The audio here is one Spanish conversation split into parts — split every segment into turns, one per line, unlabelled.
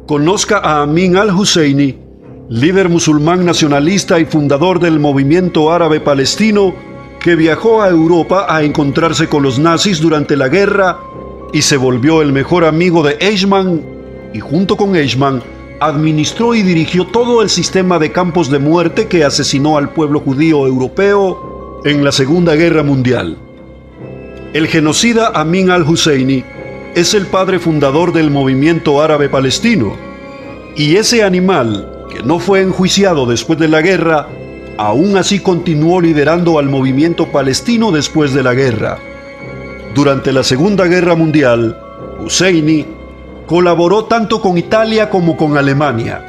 Conozca a Amin al-Husseini, líder musulmán nacionalista y fundador del movimiento árabe palestino, que viajó a Europa a encontrarse con los nazis durante la guerra y se volvió el mejor amigo de Eichmann, y junto con Eichmann administró y dirigió todo el sistema de campos de muerte que asesinó al pueblo judío europeo en la Segunda Guerra Mundial. El genocida Amin al-Husseini es el padre fundador del movimiento árabe palestino, y ese animal, que no fue enjuiciado después de la guerra, aún así continuó liderando al movimiento palestino después de la guerra. Durante la Segunda Guerra Mundial, Husseini colaboró tanto con Italia como con Alemania.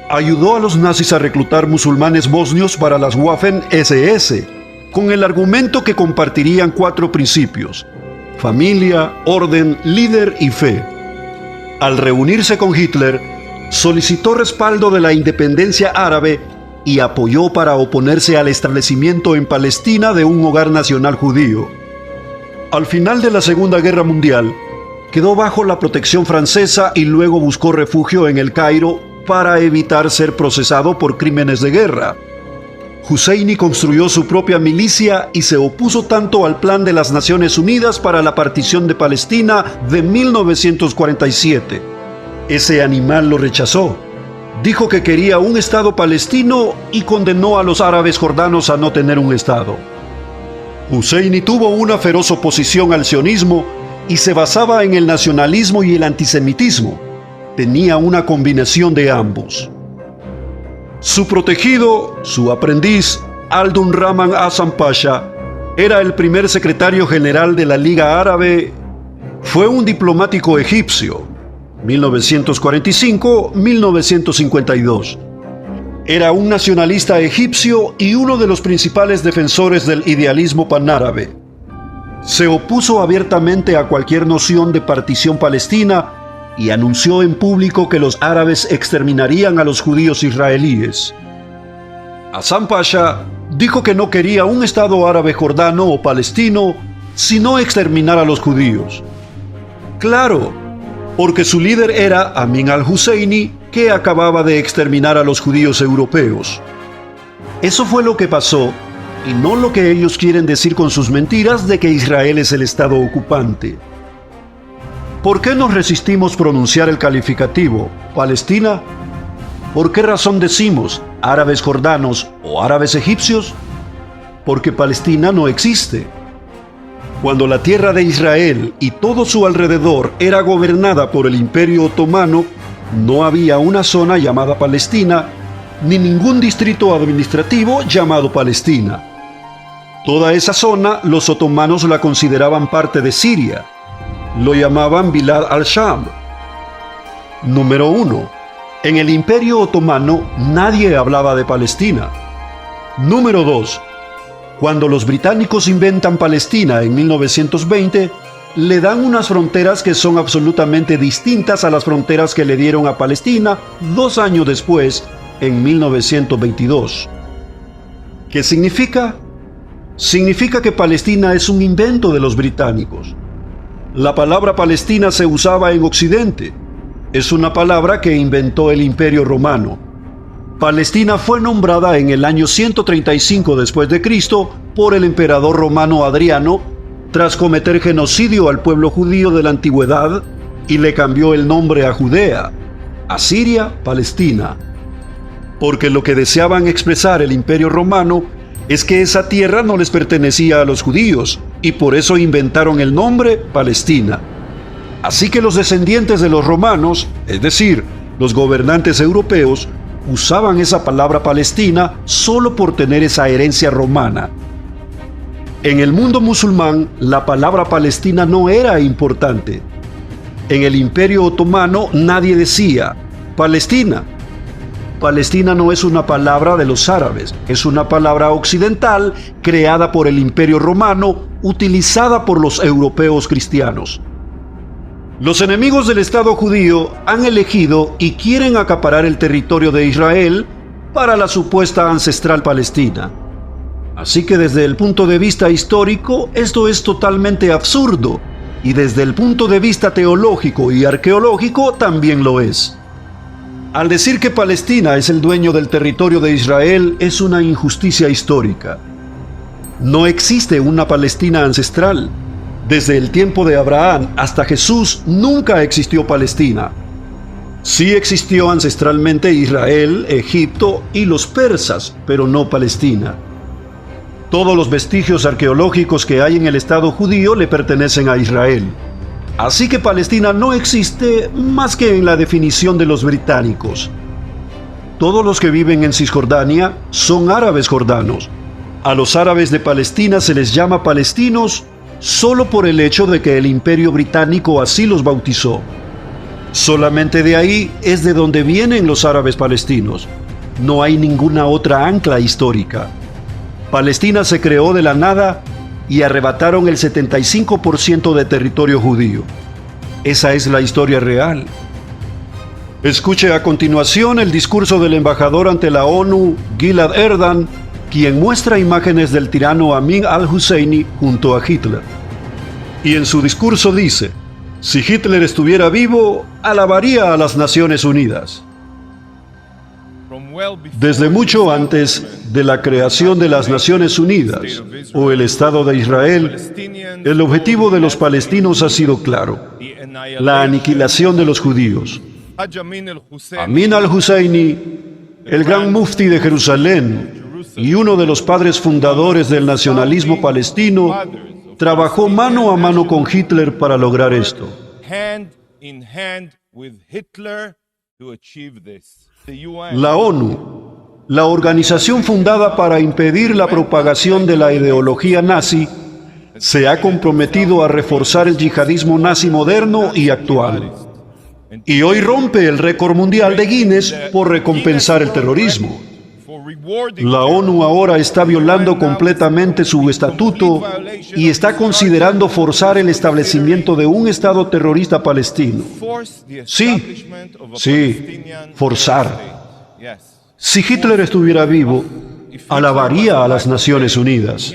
Ayudó a los nazis a reclutar musulmanes bosnios para las Waffen-SS, con el argumento que compartirían 4 principios: familia, orden, líder y fe. Al reunirse con Hitler, solicitó respaldo de la independencia árabe y apoyó para oponerse al establecimiento en Palestina de un hogar nacional judío. Al final de la Segunda Guerra Mundial, quedó bajo la protección francesa y luego buscó refugio en El Cairo para evitar ser procesado por crímenes de guerra. Husseini construyó su propia milicia y se opuso tanto al plan de las Naciones Unidas para la partición de Palestina de 1947. Ese animal lo rechazó. Dijo que quería un Estado palestino y condenó a los árabes jordanos a no tener un Estado. Husseini tuvo una feroz oposición al sionismo y se basaba en el nacionalismo y el antisemitismo. Tenía una combinación de ambos. Su protegido, su aprendiz, Aldun Rahman Hassan Pasha, era el primer secretario general de la Liga Árabe. Fue un diplomático egipcio, 1945-1952. Era un nacionalista egipcio y uno de los principales defensores del idealismo panárabe. Se opuso abiertamente a cualquier noción de partición palestina y anunció en público que los árabes exterminarían a los judíos israelíes. Hassan Pasha dijo que no quería un Estado árabe jordano o palestino, sino exterminar a los judíos. Claro, porque su líder era Amin al-Husseini, que acababa de exterminar a los judíos europeos. Eso fue lo que pasó, y no lo que ellos quieren decir con sus mentiras de que Israel es el Estado ocupante. ¿Por qué nos resistimos pronunciar el calificativo Palestina? ¿Por qué razón decimos árabes jordanos o árabes egipcios? Porque Palestina no existe. Cuando la tierra de Israel y todo su alrededor era gobernada por el Imperio Otomano, no había una zona llamada Palestina, ni ningún distrito administrativo llamado Palestina. Toda esa zona los otomanos la consideraban parte de Siria. Lo llamaban Bilad al-Sham. Número 1. En el Imperio Otomano nadie hablaba de Palestina. Número 2. Cuando los británicos inventan Palestina en 1920, le dan unas fronteras que son absolutamente distintas a las fronteras que le dieron a Palestina 2 años después, en 1922. ¿Qué significa? Significa que Palestina es un invento de los británicos. La palabra Palestina se usaba en Occidente. Es una palabra que inventó el Imperio Romano. Palestina fue nombrada en el año 135 después de Cristo por el emperador romano Adriano tras cometer genocidio al pueblo judío de la antigüedad y le cambió el nombre a Judea, a Siria, Palestina. Porque lo que deseaban expresar el Imperio Romano es que esa tierra no les pertenecía a los judíos y por eso inventaron el nombre Palestina. Así que los descendientes de los romanos, es decir, los gobernantes europeos, usaban esa palabra Palestina solo por tener esa herencia romana. En el mundo musulmán, la palabra Palestina no era importante. En el Imperio Otomano nadie decía Palestina. Palestina no es una palabra de los árabes, es una palabra occidental creada por el Imperio Romano, utilizada por los europeos cristianos. Los enemigos del Estado judío han elegido y quieren acaparar el territorio de Israel para la supuesta ancestral Palestina. Así que desde el punto de vista histórico, esto es totalmente absurdo, y desde el punto de vista teológico y arqueológico también lo es. Al decir que Palestina es el dueño del territorio de Israel, es una injusticia histórica. No existe una Palestina ancestral. Desde el tiempo de Abraham hasta Jesús nunca existió Palestina. Sí existió ancestralmente Israel, Egipto y los persas, pero no Palestina. Todos los vestigios arqueológicos que hay en el Estado judío le pertenecen a Israel. Así que Palestina no existe más que en la definición de los británicos. Todos los que viven en Cisjordania son árabes jordanos. A los árabes de Palestina se les llama palestinos solo por el hecho de que el Imperio Británico así los bautizó. Solamente de ahí es de donde vienen los árabes palestinos. No hay ninguna otra ancla histórica. Palestina se creó de la nada y arrebataron el 75% de territorio judío. Esa es la historia real. Escuche a continuación el discurso del embajador ante la ONU, Gilad Erdan, quien muestra imágenes del tirano Amin al-Husseini junto a Hitler. Y en su discurso dice: si Hitler estuviera vivo, alabaría a las Naciones Unidas. Desde mucho antes de la creación de las Naciones Unidas o el Estado de Israel, el objetivo de los palestinos ha sido claro: la aniquilación de los judíos. Amin al-Husseini, el gran mufti de Jerusalén y uno de los padres fundadores del nacionalismo palestino, trabajó mano a mano con Hitler para lograr esto. La ONU, la organización fundada para impedir la propagación de la ideología nazi, se ha comprometido a reforzar el yihadismo nazi moderno y actual. Y hoy rompe el récord mundial de Guinness por recompensar el terrorismo. La ONU ahora está violando completamente su estatuto y está considerando forzar el establecimiento de un Estado terrorista palestino. Sí, forzar. Si Hitler estuviera vivo, alabaría a las Naciones Unidas.